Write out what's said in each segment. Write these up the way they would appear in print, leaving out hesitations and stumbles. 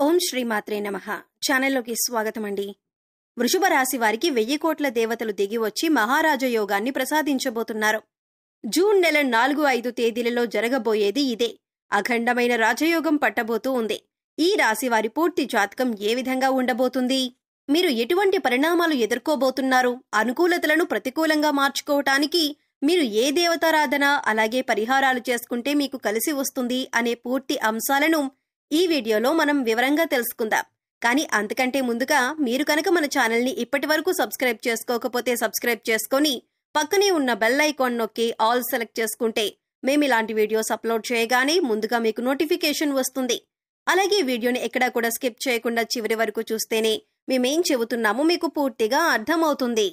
ఓం శ్రీమాత్రే నమః. ఛానల్లోకి స్వాగతం అండి. వృషభ రాశి వారికి 1000 కోట్ల దేవతలు దిగి వచ్చి మహారాజ యోగాన్ని ప్రసాదించబోతున్నారు. జూన్ నెల 4-5 తేదీలలో జరగబోయేది ఇదే. అఖండమైన రాజయోగం పట్టబోతూ ఉంది. ఈ రాశి వారి పూర్తి జాతకం ఏ విధంగా ఉండబోతుంది? మీరు ఎటువంటి పరిణామాలు ఎదుర్కోబోతున్నారు? అనుకూలతలను ప్రతికూలంగా మార్చుకోవటానికి మీరు ఏ దేవతారాధన అలాగే పరిహారాలు చేసుకుంటే మీకు కలిసి వస్తుంది అనే పూర్తి అంశాలను ఈ వీడియోలో మనం వివరంగా తెలుసుకుందాం. కానీ అంతకంటే ముందుగా మీరు కనుక మన ఛానల్ని ఇప్పటి వరకు సబ్స్క్రైబ్ చేసుకోకపోతే సబ్స్క్రైబ్ చేసుకొని పక్కనే ఉన్న బెల్ ఐకాన్ నొక్కి ఆల్ సెలెక్ట్ చేసుకుంటే మేము ఇలాంటి వీడియోస్ అప్లోడ్ చేయగానే ముందుగా మీకు నోటిఫికేషన్ వస్తుంది. అలాగే వీడియోని ఎక్కడా కూడా స్కిప్ చేయకుండా చివరి వరకు చూస్తేనే మేమేం చెబుతున్నామో మీకు పూర్తిగా అర్థమవుతుంది.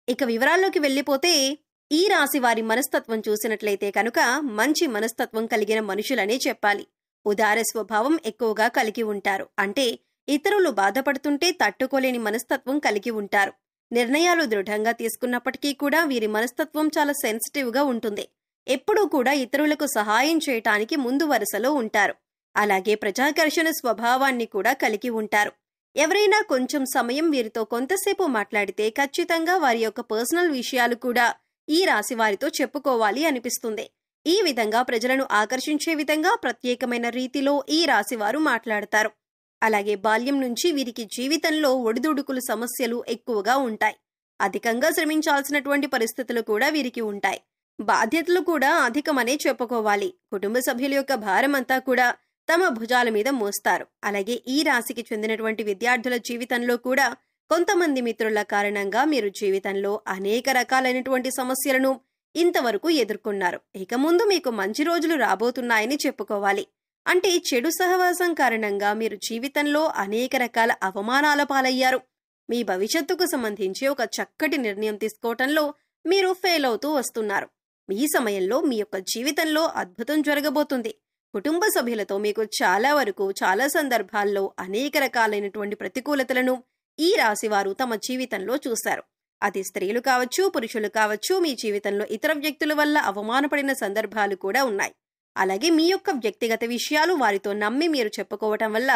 ఇక వివరాల్లోకి వెళ్ళిపోతే ఈ రాశి వారి మనస్తత్వం చూసినట్లయితే కనుక మంచి మనస్తత్వం కలిగిన మనుషులనే చెప్పాలి. ఉదార స్వభావం ఎక్కువగా కలిగి ఉంటారు. అంటే ఇతరులు బాధపడుతుంటే తట్టుకోలేని మనస్తత్వం కలిగి ఉంటారు. నిర్ణయాలు దృఢంగా తీసుకున్నప్పటికీ కూడా వీరి మనస్తత్వం చాలా సెన్సిటివ్ గా ఉంటుంది. ఎప్పుడూ కూడా ఇతరులకు సహాయం చేయటానికి ముందు వరుసలో ఉంటారు. అలాగే ప్రజాకర్షణ స్వభావాన్ని కూడా కలిగి ఉంటారు. ఎవరైనా కొంచెం సమయం వీరితో కొంతసేపు మాట్లాడితే ఖచ్చితంగా వారి యొక్క పర్సనల్ విషయాలు కూడా ఈ రాశి వారితో చెప్పుకోవాలి అనిపిస్తుంది. ఈ విధంగా ప్రజలను ఆకర్షించే విధంగా ప్రత్యేకమైన రీతిలో ఈ రాశివారు మాట్లాడతారు. అలాగే బాల్యం నుంచి వీరికి జీవితంలో ఒడిదుడుకులు సమస్యలు ఎక్కువగా ఉంటాయి. అధికంగా శ్రమించాల్సినటువంటి పరిస్థితులు కూడా వీరికి ఉంటాయి. బాధ్యతలు కూడా అధికమనే చెప్పుకోవాలి. కుటుంబ సభ్యుల యొక్క భారం అంతా కూడా తమ భుజాల మీద మోస్తారు. అలాగే ఈ రాశికి చెందినటువంటి విద్యార్థుల జీవితంలో కూడా కొంతమంది మిత్రుల కారణంగా మీరు జీవితంలో అనేక రకాలైనటువంటి సమస్యలను ఇంతవరకు ఎదుర్కొన్నారు. ఇక ముందు మీకు మంచి రోజులు రాబోతున్నాయని చెప్పుకోవాలి. అంటే చెడు సహవాసం కారణంగా మీరు జీవితంలో అనేక రకాల అవమానాల పాలయ్యారు. మీ భవిష్యత్తుకు సంబంధించి ఒక చక్కటి నిర్ణయం తీసుకోవటంలో మీరు ఫెయిల్ అవుతూ వస్తున్నారు. ఈ సమయంలో మీ యొక్క జీవితంలో అద్భుతం జరగబోతుంది. కుటుంబ సభ్యులతో మీకు చాలా సందర్భాల్లో అనేక రకాలైనటువంటి ప్రతికూలతలను ఈ రాశివారు తమ జీవితంలో చూశారు. అది స్త్రీలు కావచ్చు, పురుషులు కావచ్చు. మీ జీవితంలో ఇతర వ్యక్తుల వల్ల అవమానపడిన సందర్భాలు కూడా ఉన్నాయి. అలాగే మీ యొక్క వ్యక్తిగత విషయాలు వారితో నమ్మి మీరు చెప్పుకోవటం వల్ల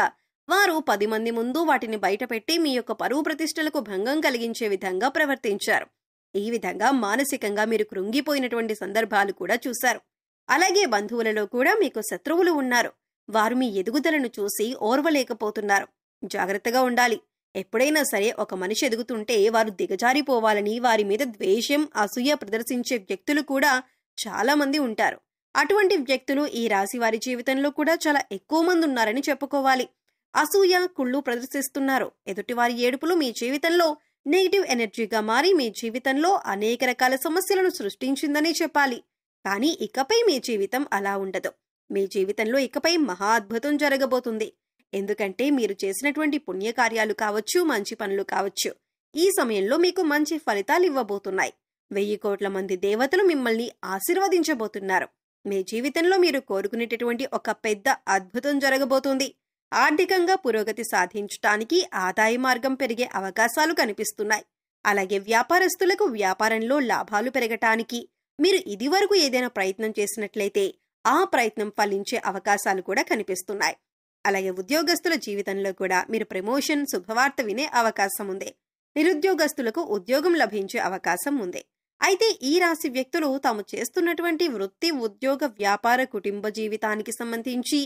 వారు 10 మంది ముందు వాటిని బయటపెట్టి మీ యొక్క పరువు ప్రతిష్టలకు భంగం కలిగించే విధంగా ప్రవర్తించారు. ఈ విధంగా మానసికంగా మీరు కృంగిపోయినటువంటి సందర్భాలు కూడా చూశారు. అలాగే బంధువులలో కూడా మీకు శత్రువులు ఉన్నారు. వారు మీ ఎదుగుదలను చూసి ఓర్వలేకపోతున్నారు. జాగ్రత్తగా ఉండాలి. ఎప్పుడైనా సరే ఒక మనిషి ఎదుగుతుంటే వారు దిగజారిపోవాలని వారి మీద ద్వేషం, అసూయ ప్రదర్శించే వ్యక్తులు కూడా చాలా మంది ఉంటారు. అటువంటి వ్యక్తులు ఈ రాశి వారి జీవితంలో కూడా చాలా ఎక్కువ మంది ఉన్నారని చెప్పుకోవాలి. అసూయ, కుళ్ళు ప్రదర్శిస్తున్నారు. ఎదుటివారి ఏడుపులు మీ జీవితంలో నెగిటివ్ ఎనర్జీగా మారి మీ జీవితంలో అనేక రకాల సమస్యలను సృష్టించిందని చెప్పాలి. కానీ ఇకపై మీ జీవితం అలా ఉండదు. మీ జీవితంలో ఇకపై మహా అద్భుతం జరగబోతుంది. ఎందుకంటే మీరు చేసినటువంటి పుణ్యకార్యాలు కావచ్చు, మంచి పనులు కావచ్చు, ఈ సమయంలో మీకు మంచి ఫలితాలు ఇవ్వబోతున్నాయి. 1000 కోట్ల మంది దేవతలు మిమ్మల్ని ఆశీర్వదించబోతున్నారు. మీ జీవితంలో మీరు కోరుకునేటటువంటి ఒక పెద్ద అద్భుతం జరగబోతుంది. ఆర్థికంగా పురోగతి సాధించటానికి ఆదాయ మార్గం పెరిగే అవకాశాలు కనిపిస్తున్నాయి. అలాగే వ్యాపారస్తులకు వ్యాపారంలో లాభాలు పెరగటానికి మీరు ఇదివరకు ఏదైనా ప్రయత్నం చేసినట్లయితే ఆ ప్రయత్నం ఫలించే అవకాశాలు కూడా కనిపిస్తున్నాయి. అలాగే ఉద్యోగస్తుల జీవితంలో కూడా మీరు ప్రమోషన్, శుభవార్త వినే అవకాశం ఉంది. నిరుద్యోగస్తులకు ఉద్యోగం లభించే అవకాశం ఉంది. అయితే ఈ రాశి వ్యక్తులు తాము చేస్తున్నటువంటి వృత్తి, ఉద్యోగ, వ్యాపార, కుటుంబ జీవితానికి సంబంధించి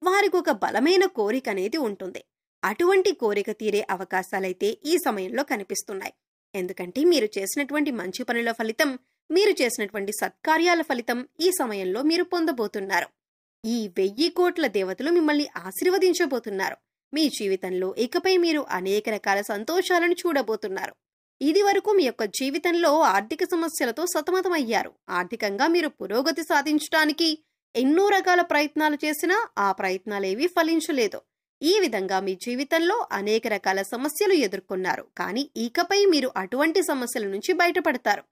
వారికి ఒక బలమైన కోరిక అనేది ఉంటుంది. అటువంటి కోరిక తీరే అవకాశాలైతే ఈ సమయంలో కనిపిస్తున్నాయి. ఎందుకంటే మీరు చేసినటువంటి మంచి పనుల ఫలితం, మీరు చేసినటువంటి సత్కార్యాల ఫలితం ఈ సమయంలో మీరు పొందబోతున్నారు. ఈ 1000 కోట్ల దేవతలు మిమ్మల్ని ఆశీర్వదించబోతున్నారు. మీ జీవితంలో ఇకపై మీరు అనేక రకాల సంతోషాలను చూడబోతున్నారు. ఇది వరకు మీ యొక్క జీవితంలో ఆర్థిక సమస్యలతో సతమతమయ్యారు. ఆర్థికంగా మీరు పురోగతి సాధించడానికి ఎన్నో రకాల ప్రయత్నాలు చేసినా ఆ ప్రయత్నాలేవీ ఫలించలేదు. ఈ విధంగా మీ జీవితంలో అనేక రకాల సమస్యలు ఎదుర్కొన్నారు. కానీ ఇకపై మీరు అటువంటి సమస్యల నుంచి బయటపడతారు.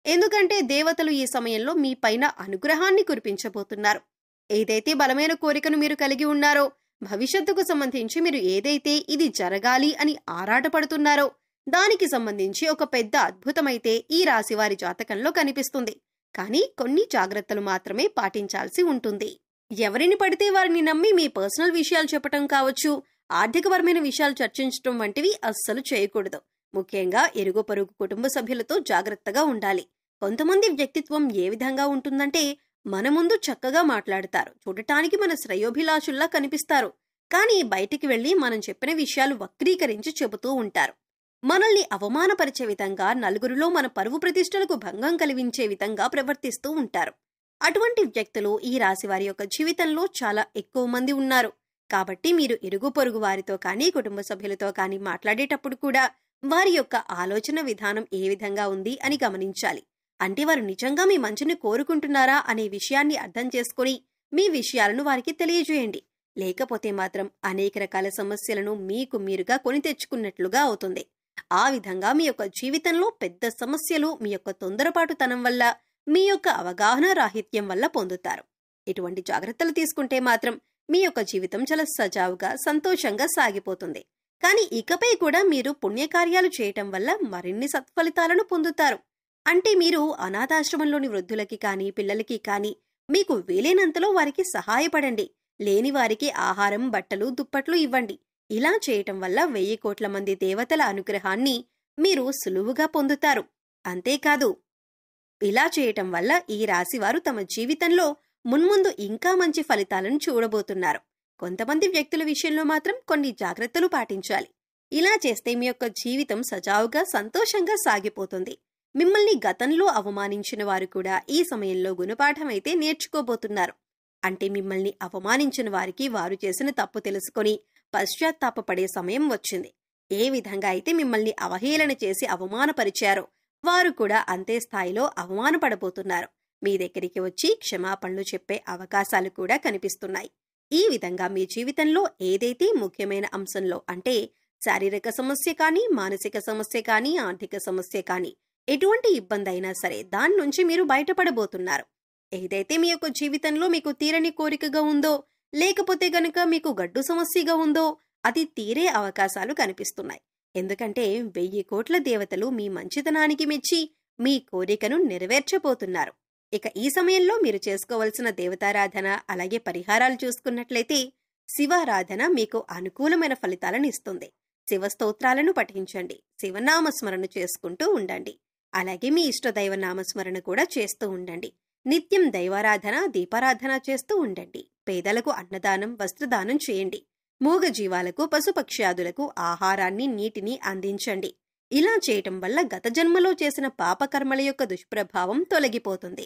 ఎందుకంటే దేవతలు ఈ సమయంలో మీ పైన అనుగ్రహాన్ని కురిపించబోతున్నారు. ఏదైతే బలమైన కోరికను మీరు కలిగి ఉన్నారో, భవిష్యత్తుకు సంబంధించి మీరు ఏదైతే ఇది జరగాలి అని ఆరాటపడుతున్నారో దానికి సంబంధించి ఒక పెద్ద అద్భుతమైతే ఈ రాశి వారి జాతకంలో కనిపిస్తుంది. కానీ కొన్ని జాగ్రత్తలు మాత్రమే పాటించాల్సి ఉంటుంది. ఎవరిని పడితే వారిని నమ్మి మీ పర్సనల్ విషయాలు చెప్పటం కావచ్చు, ఆర్థికపరమైన విషయాలు చర్చించడం వంటివి అస్సలు చేయకూడదు. ముఖ్యంగా ఇరుగు పొరుగు కుటుంబ సభ్యులతో జాగ్రత్తగా ఉండాలి. కొంతమంది వ్యక్తిత్వం ఏ విధంగా ఉంటుందంటే, మన ముందు చక్కగా మాట్లాడతారు, చూడటానికి మన శ్రేయోభిలాషుల్లా కనిపిస్తారు, కానీ బయటికి వెళ్లి మనం చెప్పిన విషయాలు వక్రీకరించి చెబుతూ ఉంటారు. మనల్ని అవమానపరిచే విధంగా, నలుగురిలో మన పరువు ప్రతిష్టలకు భంగం కలిగించే విధంగా ప్రవర్తిస్తూ ఉంటారు. అటువంటి వ్యక్తులు ఈ రాశి వారి యొక్క జీవితంలో చాలా ఎక్కువ మంది ఉన్నారు. కాబట్టి మీరు ఇరుగు పొరుగు వారితో కానీ కుటుంబ సభ్యులతో కానీ మాట్లాడేటప్పుడు కూడా వారి యొక్క ఆలోచన విధానం ఏ విధంగా ఉంది అని గమనించాలి. అంటే వారు నిజంగా మీ మంచిని కోరుకుంటున్నారా అనే విషయాన్ని అర్థం చేసుకుని మీ విషయాలను వారికి తెలియజేయండి. లేకపోతే మాత్రం అనేక రకాల సమస్యలను మీకు మీరుగా కొని తెచ్చుకున్నట్లుగా అవుతుంది. ఆ విధంగా మీ యొక్క జీవితంలో పెద్ద సమస్యలు మీ యొక్క తొందరపాటుతనం వల్ల, మీ యొక్క అవగాహన రాహిత్యం వల్ల పొందుతారు. ఇటువంటి జాగ్రత్తలు తీసుకుంటే మాత్రం మీ యొక్క జీవితం చాలా సజావుగా, సంతోషంగా సాగిపోతుంది. కానీ ఇకపై కూడా మీరు పుణ్యకార్యాలు చేయటం వల్ల మరిన్ని సత్ఫలితాలను పొందుతారు. అంటే మీరు అనాథాశ్రమంలోని వృద్ధులకి కానీ, పిల్లలకి కానీ మీకు వీలైనంతలో వారికి సహాయపడండి. లేని వారికి ఆహారం, బట్టలు, దుప్పట్లు ఇవ్వండి. ఇలా చేయటం వల్ల 1000 కోట్ల మంది దేవతల అనుగ్రహాన్ని మీరు సులువుగా పొందుతారు. అంతేకాదు, ఇలా చేయటం వల్ల ఈ రాశివారు తమ జీవితంలో మున్ముందు ఇంకా మంచి ఫలితాలను చూడబోతున్నారు. కొంతమంది వ్యక్తుల విషయంలో మాత్రం కొన్ని జాగ్రత్తలు పాటించాలి. ఇలా చేస్తే మీ యొక్క జీవితం సజావుగా, సంతోషంగా సాగిపోతుంది. మిమ్మల్ని గతంలో అవమానించిన వారు కూడా ఈ సమయంలో గుణపాఠమైతే నేర్చుకోబోతున్నారు. అంటే మిమ్మల్ని అవమానించిన వారికి వారు చేసిన తప్పు తెలుసుకొని పశ్చాత్తాపపడే సమయం వచ్చింది. ఏ విధంగా అయితే మిమ్మల్ని అవహేళన చేసి అవమానపరిచారో వారు కూడా అంతే స్థాయిలో అవమానపడబోతున్నారు. మీ దగ్గరికి వచ్చి క్షమాపణలు చెప్పే అవకాశాలు కూడా కనిపిస్తున్నాయి. ఈ విధంగా మీ జీవితంలో ఏదైతే ముఖ్యమైన అంశంలో, అంటే శారీరక సమస్య కానీ, మానసిక సమస్య కానీ, ఆర్థిక సమస్య కానీ, ఎటువంటి ఇబ్బంది అయినా సరే దాని నుంచి మీరు బయటపడబోతున్నారు. ఏదైతే మీ యొక్క జీవితంలో మీకు తీరని కోరికగా ఉందో, లేకపోతే గనుక మీకు గడ్డు సమస్యగా ఉందో అది తీరే అవకాశాలు కనిపిస్తున్నాయి. ఎందుకంటే 1000 కోట్ల దేవతలు మీ మంచితనానికి మెచ్చి మీ కోరికను నెరవేర్చబోతున్నారు. ఇక ఈ సమయంలో మీరు చేసుకోవలసిన దేవతారాధన, అలాగే పరిహారాలు చూసుకున్నట్లయితే శివారాధన మీకు అనుకూలమైన ఫలితాలను ఇస్తుంది. శివ స్తోత్రాలను పఠించండి, శివనామస్మరణ చేసుకుంటూ ఉండండి. అలాగే మీ ఇష్టదైవ నామస్మరణ కూడా చేస్తూ ఉండండి. నిత్యం దైవారాధన, దీపారాధన చేస్తూ ఉండండి. పేదలకు అన్నదానం, వస్త్రదానం చేయండి. మూగ జీవాలకు, పశుపక్ష్యాదులకు ఆహారాన్ని, నీటిని అందించండి. ఇలా చేయటం వల్ల గత జన్మలో చేసిన పాపకర్మల యొక్క దుష్ప్రభావం తొలగిపోతుంది.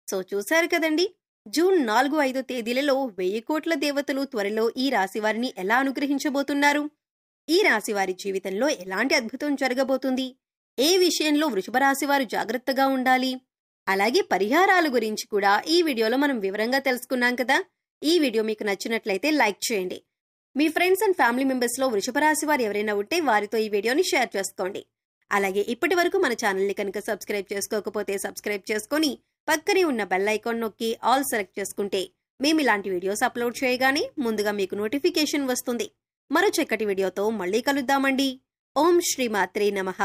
సో చూశారు కదండి, జూన్ 4, 5 తేదీలలో 1000 కోట్ల దేవతలు త్వరలో ఈ రాశివారిని ఎలా అనుగ్రహించబోతున్నారు? ఈ రాశివారి జీవితంలో ఎలాంటి అద్భుతం జరగబోతుంది? ఏ విషయంలో వృషభ రాశివారు జాగ్రత్తగా ఉండాలి? అలాగే పరిహారాల గురించి కూడా ఈ వీడియోలో మనం వివరంగా తెలుసుకున్నాం కదా. ఈ వీడియో మీకు నచ్చినట్లయితే లైక్ చేయండి. మీ ఫ్రెండ్స్ అండ్ ఫ్యామిలీ మెంబర్స్ లో వృషభ రాశి వారు ఎవరైనా ఉంటే వారితో ఈ వీడియోని షేర్ చేసుకోండి. అలాగే ఇప్పటి వరకు మన ఛానల్ని కనుక సబ్స్క్రైబ్ చేసుకోకపోతే సబ్స్క్రైబ్ చేసుకొని పక్కనే ఉన్న బెల్ ఐకాన్ నొక్కి ఆల్ సెలెక్ట్ చేసుకుంటే మేము ఇలాంటి వీడియోస్ అప్లోడ్ చేయగానే ముందుగా మీకు నోటిఫికేషన్ వస్తుంది. మరో చక్కటి వీడియోతో మళ్ళీ కలుద్దామండి. ఓం శ్రీ మాత్రే నమః.